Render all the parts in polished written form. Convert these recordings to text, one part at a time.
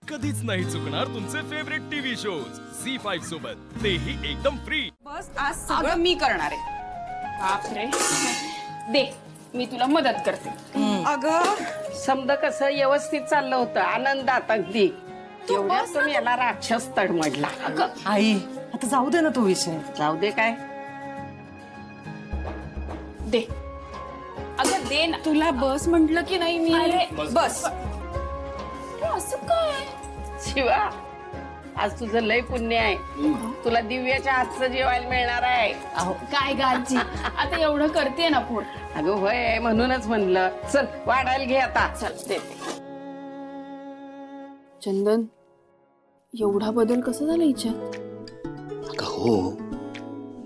कधीच नाही चुकणार तुमचे फेवरेट टीव्ही शोज झी5 सोबत, तेही एकदम फ्री। बस आज सगळं मी करणार आहे। बापरे, दे मी तुला मदत करते। अगं समजा कसं व्यवस्थित चाललं होतं, आनंदात अगदी। एवढ्यात बस तुम्ही याला राक्षस तडमडला। आई आता जाऊ दे ना तो विषय। जाऊ दे काय, दे अगं दे ना। तुला बस म्हटलं की नाही मी? अरे, बस अरे, असं काय? शिवा आज तुझं लय पुण्य आहे, तुला दिव्याच्या हातचं जेवायला मिळणार आहे। अहो काय गाजी, आता एवढं करते ना पोर। अगं होय, म्हणूनच म्हणलं चल वाढायला घे आता। चल देते। चंदन, एवढा बदल कसा झाला हिच्यात? अगं हो,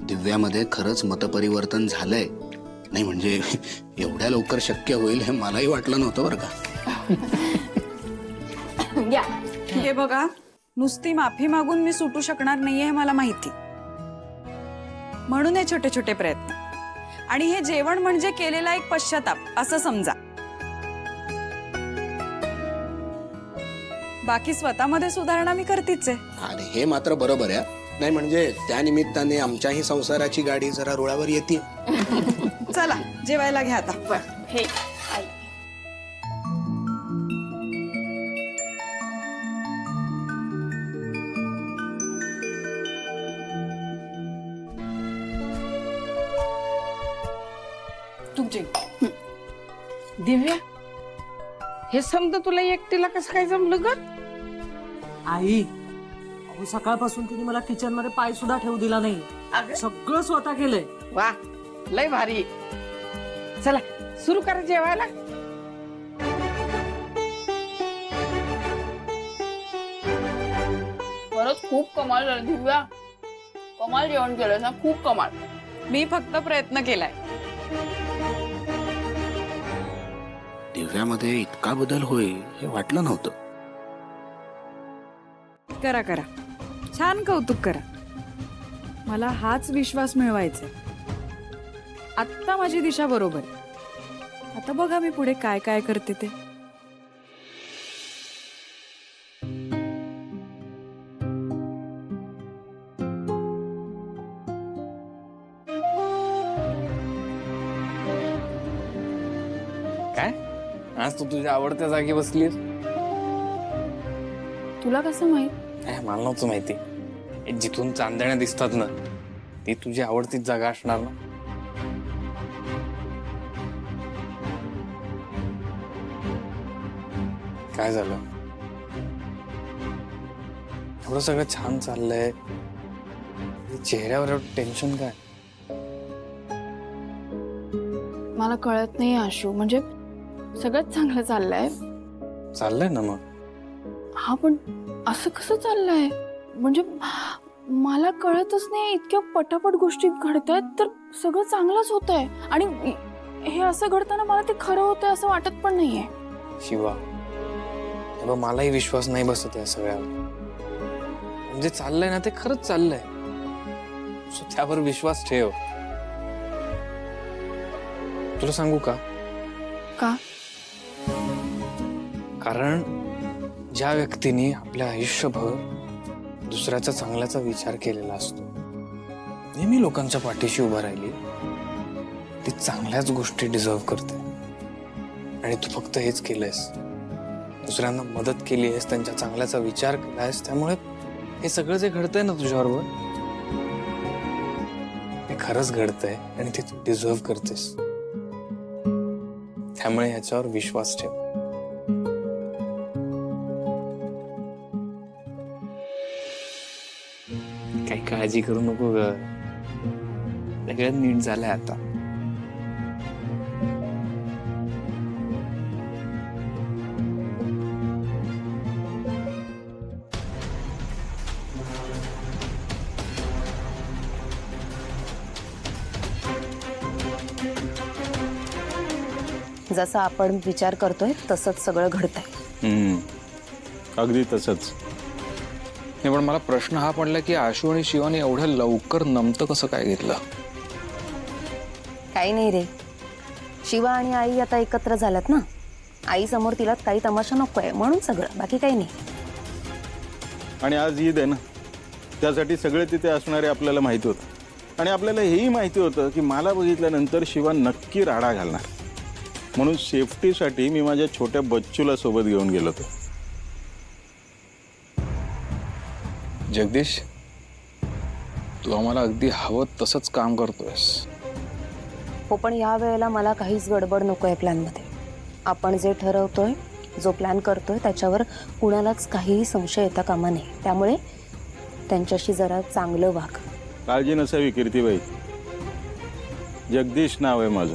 दिव्यामध्ये खरंच मतपरिवर्तन झालंय। नाही म्हणजे एवढ्या लवकर शक्य होईल हे मलाही वाटलं नव्हतं बरं का। या हे बघा, नुसती माफी मागून मी सुटू शकणार नाहीये हे मला माहिती, म्हणून हे छोटे छोटे प्रयत्न। आणि हे जेवण म्हणजे केलेला एक पश्चाताप असं समजा। बाकी स्वतःमध्ये सुधारणा मी करतीच आहे। आणि हे मात्र बरोबर आहे। नाही म्हणजे त्या निमित्ताने आमच्याही संसाराची गाडी जरा रुळावर येते। चला जेवायला घ्या आता। हे आई, तुमची दिव्या, हे समजा तुला एकटीला कसं काय जमलं ग? आई अहो सकाळपासून तिने मला किचन मध्ये पाय सुद्धा ठेवू दिला नाही। अगं सगळं स्वतः केलंय। वा, लय भारी। चला सुरू करा जेवायला। खरंच खूप कमाल झालं दिव्या, कमाल जेवण केलं ना, खूप कमाल। मी फक्त प्रयत्न केलाय। दिव्यामध्ये इतका बदल होईल हे वाटलं नव्हतं। करा करा, छान कौतुक करा। मला हाच विश्वास मिळवायचा। आत्ता माझी दिशा बरोबर आहे। आता बघा मी पुढे काय काय करते ते। काय आज तू तुझ्या आवडत्या जागी बसलीस? तुला कसं माहित? मला नव्हतं माहिती। जिथून चांदण्या दिसतात ना, ती तुझी आवडतीच जागा असणार ना। काय झालं? एवढं सगळं छान चाललंय, चेहऱ्यावर एवढं टेन्शन काय? मला कळत नाही आशू, म्हणजे सगळंच चांगलं चाललंय। चाललंय ना मग। हा पण असं कसं चाललंय? म्हणजे मला कळतच नाही, इतक्या पटापट गोष्टी घडतायत तर सगळं चांगलंच होतंय, आणि हे असं घडताना मला ते खरं होतंय असं वाटत पण नाहीये। शिवा, अगं मलाही विश्वास नाही बसत या सगळ्यावर। म्हणजे चाललंय ना ते खरंच चाललंय, सो त्यावर विश्वास ठेव। तुला सांगू का? का? कारण ज्या व्यक्तीने आपल्या आयुष्यभर दुसऱ्याच्या चांगल्याचा विचार केलेला असतो, नेहमी लोकांच्या पाठीशी उभा राहिली, ती चांगल्याच गोष्टी डिझर्व करते। आणि तू फक्त हेच केलंयस, दुसऱ्यांना मदत केली आहेस, त्यांच्या चांगल्याचा विचार केलायस, त्यामुळे हे सगळं जे घडतंय ना तुझ्याबरोबर, ते खरंच घडतंय आणि ते तू डिझर्व करतेस। त्यामुळे ह्याच्यावर विश्वास ठेव। काही काळजी करू नको ग, सगळं नीट झालंय आता। जसं आपण विचार करतोय तसंच सगळं घडतंय। अगदी तसंच। नाही पण मला प्रश्न हा पडला की आशू आणि शिवाने एवढ्या लवकर नमतं कसं काय घेतलं? काही नाही रे, शिवा आणि आई आता एकत्र झाल्यात ना, आई समोर तिला काही तमाशा नकोय म्हणून सगळं, बाकी काही नाही। आणि आज ईद आहे ना, त्यासाठी सगळे तिथे असणारे आपल्याला माहिती होतं आणि आपल्याला हेही माहिती होतं की मला बघितल्यानंतर शिवा नक्की राडा घालणार, म्हणून सेफ्टीसाठी मी माझ्या छोट्या बच्चूला सोबत घेऊन गेलो होतो. जगदीश, तू आम्हाला अगदी हवं तसंच काम करतोयस. हो, पण या वेळेला मला काहीच गडबड नको आहे प्लॅनमध्ये. आपण जे ठरवतोय, जो प्लॅन करतोय त्याच्यावर कुणालाच काहीही संशय येता कामा नये. त्यामुळे त्यांच्याशी जरा चांगलं वाग. काळजी नसावी कीर्तीबाई, जगदीश नाव आहे माझं.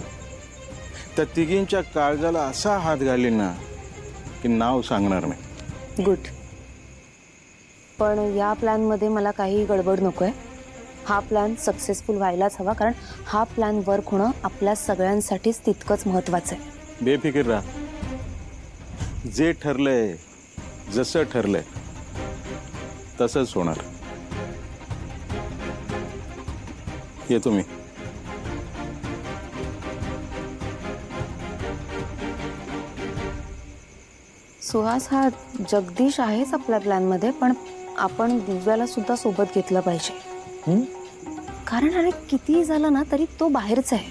त्या तिघींच्या काळजाला असा हात घालीन ना की नाव सांगणार नाही. गुड. पण या प्लॅनमध्ये मला काही गडबड नको आहे. हा प्लॅन सक्सेसफुल व्हायलाच हवा, कारण हा प्लॅन वर्क होणं आपल्या सगळ्यांसाठीच तितकंच महत्त्वाचं आहे. बेफिकीर राहा. जे ठरलंय, जसं ठरलंय तसंच होणार. येतो मी. सुहास, हा जगदीश आहेच आपल्या प्लॅनमध्ये, पण आपण दिव्याला सुद्धा सोबत घेतलं पाहिजे. कारण अरे कितीही झालं ना तरी तो बाहेरच आहे,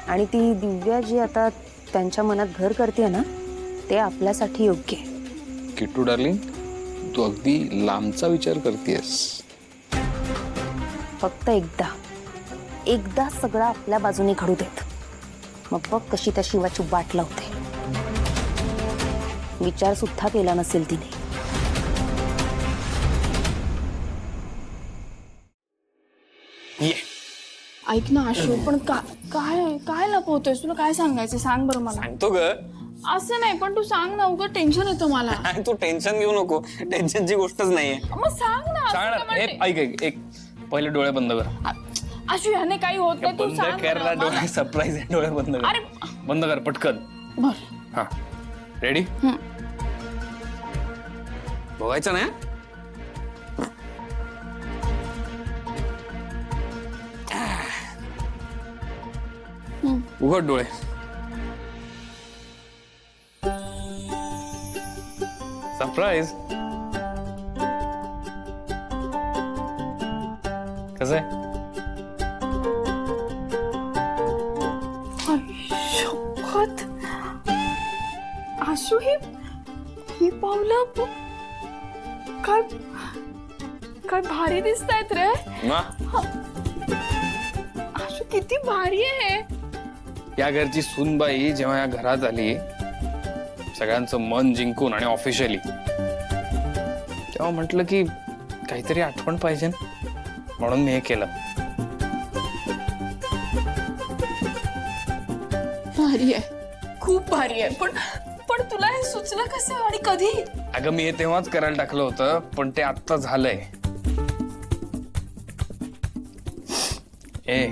आणि ती दिव्या जी आता त्यांच्या मनात घर करते ना, ते आपल्यासाठी योग्य आहे. किट्टू डार्लिंग, तू अगदी लांबचा विचार करतेस. फक्त एकदा सगळं आपल्या बाजूने घडू देत, मग बघ कशी त्या शिवाची वाट लावते. विचार सुद्धा केला नसेल तिने. ऐक ना आशू, पण काय काय लपवतोयस? तुला काय सांगायचं सांग बरं मला. सांगतो ग. असं नाही, पण तू सांग ना, उगाच टेन्शन येतं मला. तू टेन्शन घेऊ नको, टेन्शनची गोष्टच नाहीये. मग सांग ना. असं सांगणार. काय म्हणते? ऐक एक पहिले डोळे बंद कर. आशू, ह्याने काही होत नाही, तू बंद सांग कर ना ना मला. डोळे. सरप्राईज आहे, डोळे बंद कर. अरे बंद कर पटकन. बर. हा, रेडी? बघायचं नाही. उघड डोळे. सरप्राईज. कसं आहे? शपथ, आशू, ही पावलं काय काय भारी दिसतायत रे. आशू, किती भारी आहे. या घरची सूनबाई जेव्हा या घरात आली, सगळ्यांचं मन जिंकून आणि ऑफिशियली, तेव्हा म्हटलं की काहीतरी आठवण पाहिजे, म्हणून मी हे केलं. भारी आहे, खूप भारी आहे. पण तुला हे सुचलं कसं आणि कधी? अगं, मी हे तेव्हाच करायला टाकलं होतं, पण ते आत्ता झालंय. ए,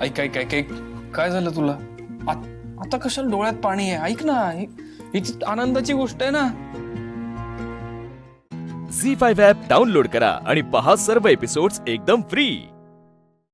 ऐक ऐक ऐक ऐक, काय झालं तुला? आता कशाला डोळ्यात पाणी आहे? ऐक ना, ही आनंदाची गोष्ट आहे ना. झी5 ॲप डाउनलोड करा आणि पहा सर्व एपिसोड्स एकदम फ्री.